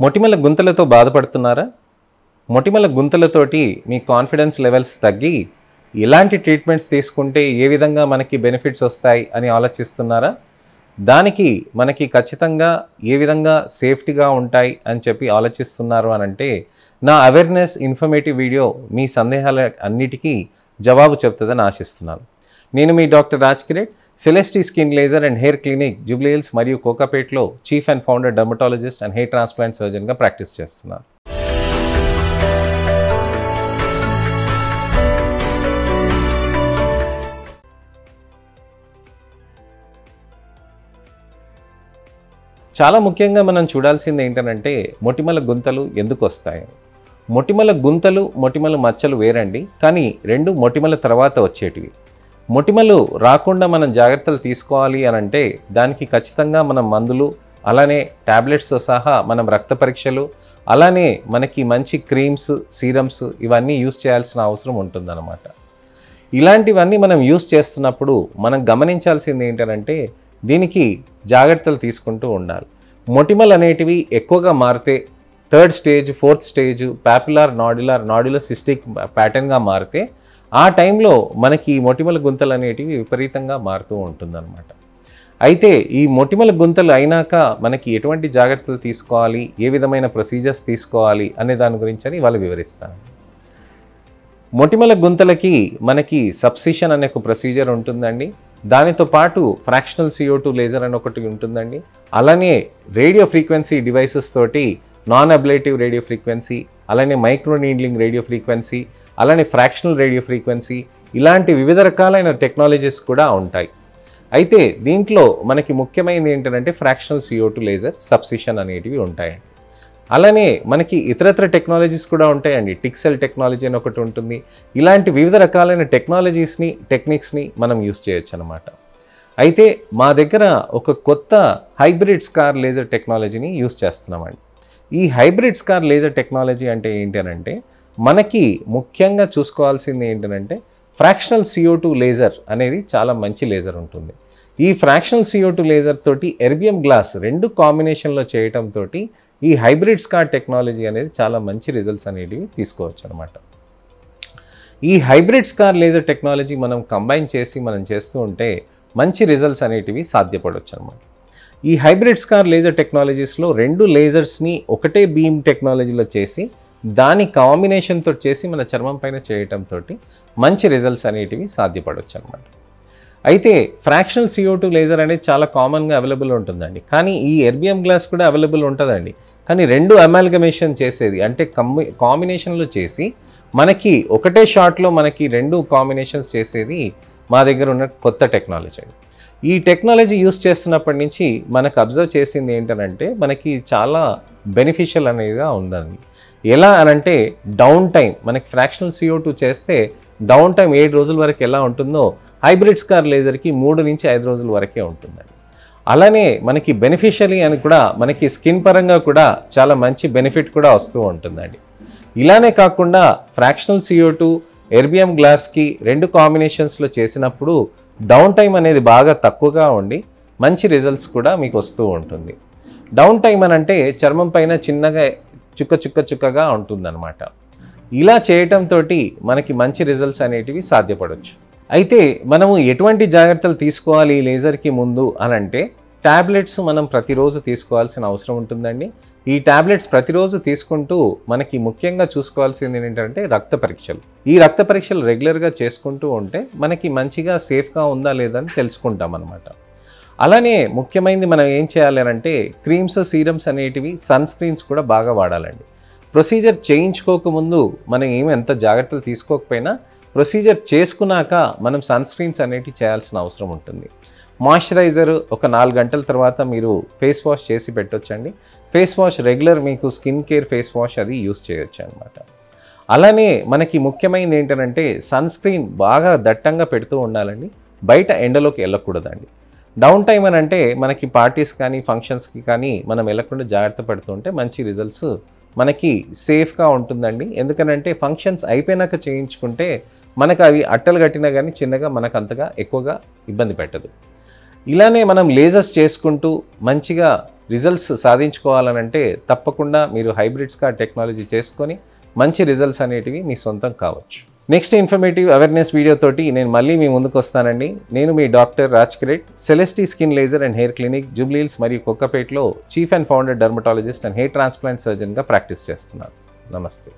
మొటిమల గుంతలతో బాధపడుతున్నారా? మొటిమల గుంతలతోటి మీ కాన్ఫిడెన్స్ లెవెల్స్ తగ్గి ఎలాంటి ట్రీట్మెంట్స్ తీసుకుంటే ఏ విధంగా మనకి బెనిఫిట్స్ వస్తాయి అని ఆలోచిస్తున్నారా? దానికి మనకి ఖచ్చితంగా ఏ విధంగా సేఫ్టీగా ఉంటాయి అని చెప్పి ఆలోచిస్తున్నారు అనంటే నా అవేర్నెస్ ఇన్ఫర్మేటివ్ వీడియో మీ సందేహాల అన్నిటికీ జవాబు చెప్తుందని ఆశిస్తున్నాను. నేను మీ doctor Raj Kiret, Celestee skin laser and hair clinic Jubilee Hills మరియు కోకాపేట్లో chief and founder dermatologist and hair transplant సర్జన్గా ప్రాక్టీస్ చేస్తున్నాను. చాలా ముఖ్యంగా మనం చూడాల్సింది ఏంటంటే మొటిమల గుంతలు ఎందుకు వస్తాయి. మొటిమల గుంతలు మొటిమల మచ్చలు వేరండి, కానీ రెండు మొటిమల తర్వాత వచ్చేటివి. మొటిమలు రాకుండా మనం జాగ్రత్తలు తీసుకోవాలి అనంటే దానికి ఖచ్చితంగా మనం మందులు, అలానే ట్యాబ్లెట్స్తో సహా మనం రక్త పరీక్షలు, అలానే మనకి మంచి క్రీమ్స్, సీరమ్స్ ఇవన్నీ యూస్ చేయాల్సిన అవసరం ఉంటుందన్నమాట. ఇలాంటివన్నీ మనం యూస్ చేస్తున్నప్పుడు మనం గమనించాల్సింది ఏంటంటే దీనికి జాగ్రత్తలు తీసుకుంటూ ఉండాలి. మొటిమలు అనేటివి ఎక్కువగా మారితే third stage, fourth stage, papular nodular cystic ప్యాటర్న్గా మారితే ఆ టైంలో మనకి ఈ మొటిమల గుంతలు అనేటివి విపరీతంగా మారుతూ ఉంటుందన్నమాట. అయితే ఈ మొటిమల గుంతలు అయినాక మనకి ఎటువంటి జాగ్రత్తలు తీసుకోవాలి, ఏ విధమైన ప్రొసీజర్స్ తీసుకోవాలి అనే దాని గురించి అని ఇవాళ వివరిస్తాను. మొటిమల గుంతలకి మనకి సబ్సిషన్ అనే ఒక ప్రొసీజర్ ఉంటుందండి. దానితో పాటు ఫ్రాక్షనల్ CO2 లేజర్ అని ఒకటి ఉంటుందండి. అలానే రేడియో ఫ్రీక్వెన్సీ డివైసెస్ తోటి నాన్ అబ్లేటివ్ రేడియో ఫ్రీక్వెన్సీ, అలానే మైక్రో నీడ్లింగ్ రేడియో ఫ్రీక్వెన్సీ, అలానే ఫ్రాక్షనల్ రేడియో ఫ్రీక్వెన్సీ, ఇలాంటి వివిధ రకాలైన టెక్నాలజీస్ కూడా ఉంటాయి. అయితే దీంట్లో మనకి ముఖ్యమైనది ఏంటంటే ఫ్రాక్షనల్ CO2 లేజర్ సబ్సిషన్ అనేటివి ఉంటాయి. అలానే మనకి ఇతరత్ర టెక్నాలజీస్ కూడా ఉంటాయండి. టిక్సెల్ టెక్నాలజీ అని ఒకటి ఉంటుంది. ఇలాంటి వివిధ రకాలైన టెక్నాలజీస్ని, టెక్నిక్స్ని మనం యూస్ చేయొచ్చు అనమాట. అయితే మా దగ్గర ఒక కొత్త హైబ్రిడ్ స్కార్ లేజర్ టెక్నాలజీని యూస్ చేస్తున్నామండి. ఈ హైబ్రిడ్ స్కార్ లేజర్ టెక్నాలజీ అంటే ఏంటంటే మనకి ముఖ్యంగా చూసుకోవాల్సింది ఏంటంటే ఫ్రాక్షనల్ CO2 లేజర్ అనేది చాలా మంచి లేజర్ ఉంటుంది. ఈ ఫ్రాక్షనల్ CO2 లేజర్ తోటి ఎర్బియం గ్లాస్ రెండు కాంబినేషన్లో చేయటంతో ఈ హైబ్రిడ్ స్కార్ టెక్నాలజీ అనేది చాలా మంచి రిజల్ట్స్ అనేవి తీసుకోవచ్చు అనమాట. ఈ హైబ్రిడ్ స్కార్ లేజర్ టెక్నాలజీ మనం కంబైన్ చేసి మనం చేస్తూ ఉంటే మంచి రిజల్ట్స్ అనేటివి సాధ్యపడవచ్చు అనమాట. ఈ హైబ్రిడ్ స్కార్ లేజర్ టెక్నాలజీస్లో రెండు లేజర్స్ని ఒకటే బీమ్ టెక్నాలజీలో చేసి దాని కాంబినేషన్తో చేసి మన చర్మం పైన చేయటంతో మంచి రిజల్ట్స్ అనేటివి సాధ్యపడవచ్చు అనమాట. అయితే ఫ్రాక్షనల్ CO2 లేజర్ అనేది చాలా కామన్గా అవైలబుల్ ఉంటుందండి. కానీ ఈ ఎర్బియం గ్లాస్ కూడా అవైలబుల్ ఉంటుందండి. కానీ రెండు అమాల్గమేషన్ చేసేది అంటే కాంబినేషన్లో చేసి మనకి ఒకటే షాట్లో మనకి రెండు కాంబినేషన్స్ చేసేది మా దగ్గర ఉన్న కొత్త టెక్నాలజీ అండి. ఈ టెక్నాలజీ యూస్ చేస్తున్నప్పటి నుంచి మనకు అబ్జర్వ్ చేసింది ఏంటంటే మనకి చాలా బెనిఫిషియల్ అనేదిగా ఉందండి. ఎలా అనంటే డౌన్ టైం మనకి ఫ్రాక్షనల్ CO2 చేస్తే డౌన్ టైం 7 రోజుల వరకు ఎలా ఉంటుందో హైబ్రిడ్ స్కార్ లేజర్కి 3 నుంచి 5 రోజుల వరకే ఉంటుందండి. అలానే మనకి బెనిఫిషియలీ అని కూడా మనకి స్కిన్ పరంగా కూడా చాలా మంచి బెనిఫిట్ కూడా వస్తూ ఉంటుందండి. ఇలానే కాకుండా ఫ్రాక్షనల్ CO2 ఎర్బియం గ్లాస్కి రెండు కాంబినేషన్స్లో చేసినప్పుడు డౌన్ టైం అనేది బాగా తక్కువగా ఉండి మంచి రిజల్ట్స్ కూడా మీకు వస్తూ ఉంటుంది. డౌన్ టైం అని అంటే చర్మం పైన చిన్నగా చుక్కగా ఉంటుందన్నమాట. ఇలా చేయటంతో మనకి మంచి రిజల్ట్స్ అనేటివి సాధ్యపడవచ్చు. అయితే మనము ఎటువంటి జాగ్రత్తలు తీసుకోవాలి లేజర్కి ముందు అనంటే ట్యాబ్లెట్స్ మనం ప్రతిరోజు తీసుకోవాల్సిన అవసరం ఉంటుందండి. ఈ ట్యాబ్లెట్స్ ప్రతిరోజు తీసుకుంటూ మనకి ముఖ్యంగా చూసుకోవాల్సింది ఏంటంటే రక్త పరీక్షలు. ఈ రక్త పరీక్షలు రెగ్యులర్గా చేసుకుంటూ ఉంటే మనకి మంచిగా సేఫ్గా ఉందా లేదా అని తెలుసుకుంటాం అన్నమాట. అలానే ముఖ్యమైనది మనం ఏం చేయాలి అంటే క్రీమ్స్, సీరమ్స్ అనేటివి, సన్ స్క్రీన్స్ కూడా బాగా వాడాలండి. ప్రొసీజర్ చేయించుకోకముందు మనం ఎంత జాగ్రత్తలు తీసుకోకపోయినా ప్రొసీజర్ చేసుకున్నాక మనం సన్ స్క్రీన్స్ అనేటివి చేయాల్సిన అవసరం ఉంటుంది. మాయిశ్చరైజర్ ఒక 4 గంటల తర్వాత మీరు ఫేస్ వాష్ చేసి పెట్టొచ్చండి. ఫేస్ వాష్ రెగ్యులర్ మీకు స్కిన్ కేర్ ఫేస్ వాష్ అది యూస్ చేయొచ్చు అనమాట. అలానే మనకి ముఖ్యమైనది ఏంటంటే సన్ స్క్రీన్ బాగా దట్టంగా పెడుతూ ఉండాలండి. బయట ఎండలోకి వెళ్ళకూడదండి. డౌన్ టైం అని అంటే మనకి పార్టీస్ కానీ ఫంక్షన్స్కి కానీ మనం వెళ్ళకుండా జాగ్రత్త పడుతుంటే మంచి రిజల్ట్స్ మనకి సేఫ్గా ఉంటుందండి. ఎందుకనంటే ఫంక్షన్స్ అయిపోయినాక చేయించుకుంటే మనకు అవి అట్టలు కట్టినా కానీ చిన్నగా మనకు అంతగా ఎక్కువగా ఇబ్బంది పెట్టదు. ఇలానే మనం లేజర్స్ చేసుకుంటూ మంచిగా రిజల్ట్స్ సాధించుకోవాలనంటే తప్పకుండా మీరు హైబ్రిడ్ స్కార్ టెక్నాలజీ చేసుకొని మంచి రిజల్ట్స్ అనేటివి మీ సొంతం కావచ్చు. నెక్స్ట్ ఇన్ఫర్మేటివ్ అవేర్నెస్ వీడియో తోటి నేను మళ్ళీ మీ ముందుకు వస్తానండి. నేను మీ doctor Raj Kiret, Celestee skin laser and hair clinic, Jubilee Hills మరియు కొత్తపేటలో chief and founder dermatologist and hair transplant సర్జన్గా ప్రాక్టీస్ చేస్తున్నాను. నమస్తే.